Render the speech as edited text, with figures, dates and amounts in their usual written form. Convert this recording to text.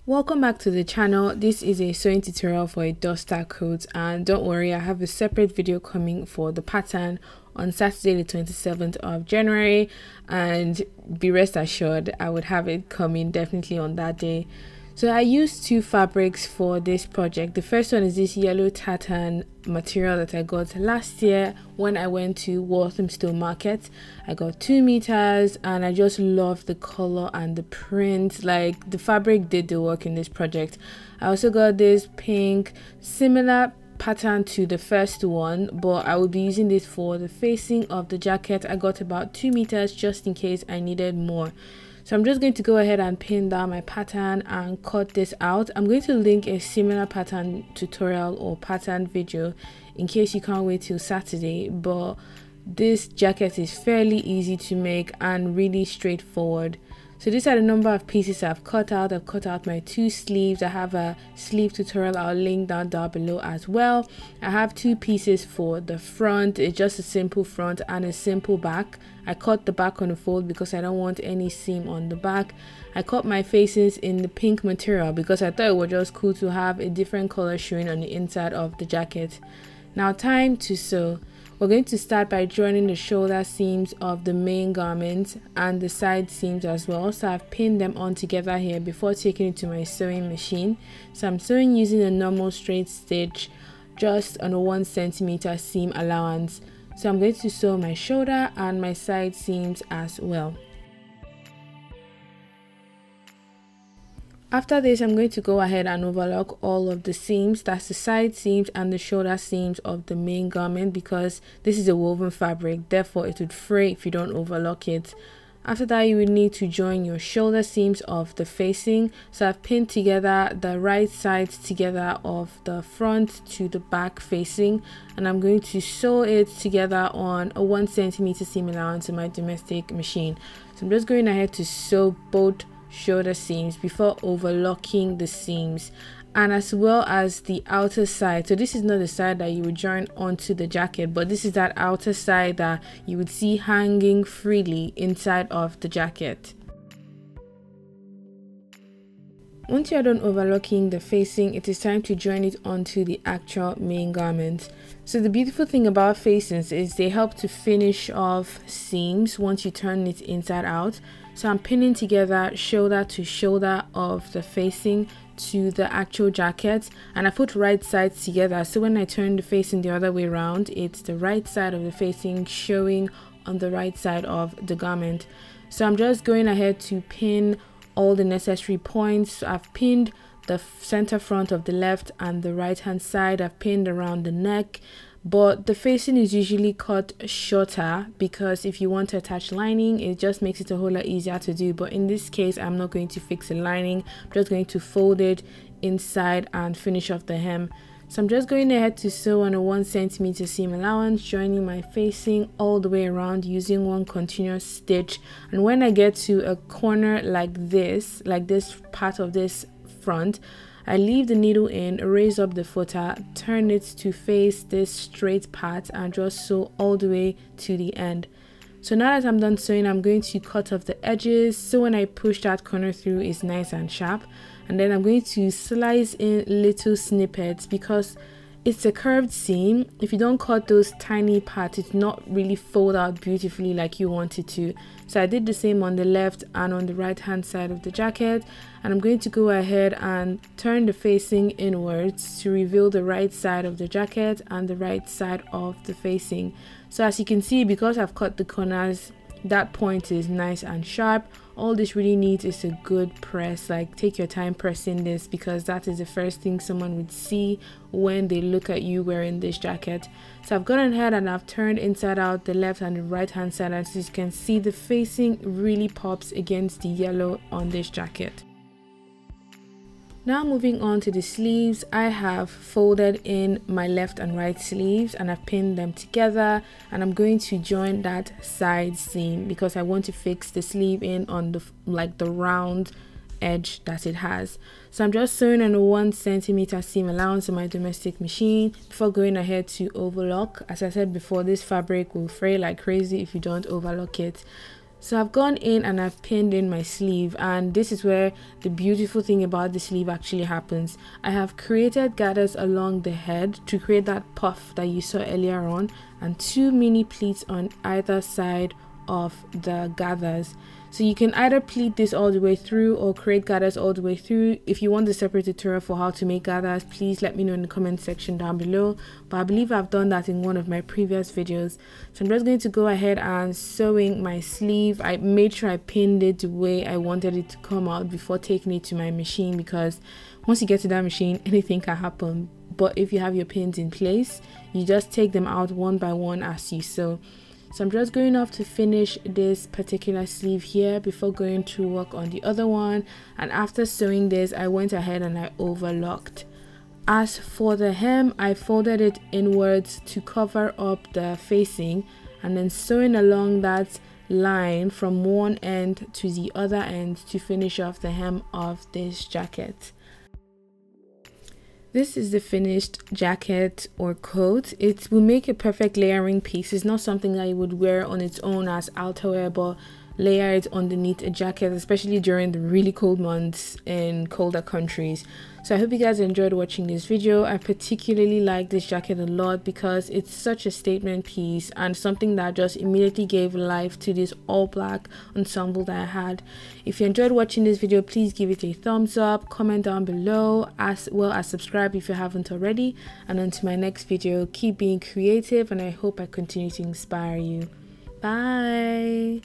Welcome back to the channel. This is a sewing tutorial for a duster coat, and don't worry, I have a separate video coming for the pattern on Saturday the 27th of January, and be rest assured I would have it coming definitely on that day. So I used two fabrics for this project. The first one is this yellow tartan material that I got last year when I went to Walthamstow Market. I got 2 meters and I just love the color and the print. Like, the fabric did the work in this project. I also got this pink similar pattern to the first one, but I will be using this for the facing of the jacket. I got about 2 meters just in case I needed more. So I'm just going to go ahead and pin down my pattern and cut this out. I'm going to link a similar pattern tutorial or pattern video in case you can't wait till Saturday, but this jacket is fairly easy to make and really straightforward. So these are the number of pieces I've cut out. I've cut out my 2 sleeves. I have a sleeve tutorial I'll link down below as well. I have 2 pieces for the front. It's just a simple front and a simple back. I cut the back on the fold because I don't want any seam on the back. I cut my facings in the pink material because I thought it was just cool to have a different color showing on the inside of the jacket. Now, time to sew. We're going to start by joining the shoulder seams of the main garment and the side seams as well. So I've pinned them on together here before taking it to my sewing machine. So I'm sewing using a normal straight stitch just on a 1 centimeter seam allowance. So I'm going to sew my shoulder and my side seams as well. After this, I'm going to go ahead and overlock all of the seams, that's the side seams and the shoulder seams of the main garment, because this is a woven fabric, therefore it would fray if you don't overlock it. After that, you will need to join your shoulder seams of the facing. So I've pinned together the right sides together of the front to the back facing, and I'm going to sew it together on a 1 centimeter seam allowance in my domestic machine. So I'm just going ahead to sew both shoulder seams before overlocking the seams, and as well as the outer side. So this is not the side that you would join onto the jacket, but this is that outer side that you would see hanging freely inside of the jacket. Once you're done overlocking the facing, it is time to join it onto the actual main garment. So the beautiful thing about facings is they help to finish off seams once you turn it inside out. So I'm pinning together shoulder to shoulder of the facing to the actual jacket, and I put right sides together, so when I turn the facing the other way around, it's the right side of the facing showing on the right side of the garment. So I'm just going ahead to pin all the necessary points. So I've pinned the center front of the left and the right hand side. I've pinned around the neck, but the facing is usually cut shorter because if you want to attach lining, it just makes it a whole lot easier to do. But in this case, I'm not going to fix a lining. I'm just going to fold it inside and finish off the hem. So I'm just going ahead to sew on a 1 centimeter seam allowance, joining my facing all the way around using 1 continuous stitch. And when I get to a corner like this part of this front, I leave the needle in, raise up the footer, turn it to face this straight part, and just sew all the way to the end. So now that I'm done sewing, I'm going to cut off the edges so when I push that corner through, it's nice and sharp. And then I'm going to slice in little snippets because it's a curved seam. If you don't cut those tiny parts, it's not really fold out beautifully like you want it to. So I did the same on the left and on the right hand side of the jacket, and I'm going to go ahead and turn the facing inwards to reveal the right side of the jacket and the right side of the facing. So as you can see, because I've cut the corners, that point is nice and sharp. All this really needs is a good press. Like, take your time pressing this because that is the first thing someone would see when they look at you wearing this jacket. So I've gone ahead and I've turned inside out the left and the right hand side. As you can see, the facing really pops against the yellow on this jacket. Now moving on to the sleeves, I have folded in my left and right sleeves and I've pinned them together, and I'm going to join that side seam because I want to fix the sleeve in on the round edge that it has. So I'm just sewing on a 1 centimeter seam allowance in my domestic machine before going ahead to overlock. As I said before, this fabric will fray like crazy if you don't overlock it. So I've gone in and I've pinned in my sleeve, and this is where the beautiful thing about the sleeve actually happens. I have created gathers along the head to create that puff that you saw earlier on, and 2 mini pleats on either side of the gathers. So you can either pleat this all the way through or create gathers all the way through. If you want a separate tutorial for how to make gathers, please let me know in the comment section down below, but I believe I've done that in one of my previous videos. So I'm just going to go ahead and sewing my sleeve. I made sure I pinned it the way I wanted it to come out before taking it to my machine, because once you get to that machine, anything can happen. But if you have your pins in place, you just take them out one by one as you sew. So I'm just going off to finish this particular sleeve here before going to work on the other one. And after sewing this, I went ahead and I overlocked. As for the hem, I folded it inwards to cover up the facing, and then sewing along that line from one end to the other end to finish off the hem of this jacket. This is the finished jacket or coat. It will make a perfect layering piece. It's not something that you would wear on its own as outerwear, but layer it underneath a jacket, especially during the really cold months in colder countries. So I hope you guys enjoyed watching this video. I particularly like this jacket a lot because it's such a statement piece and something that just immediately gave life to this all black ensemble that I had. If you enjoyed watching this video, please give it a thumbs up, comment down below, as well as subscribe if you haven't already. And until my next video, keep being creative, and I hope I continue to inspire you. Bye.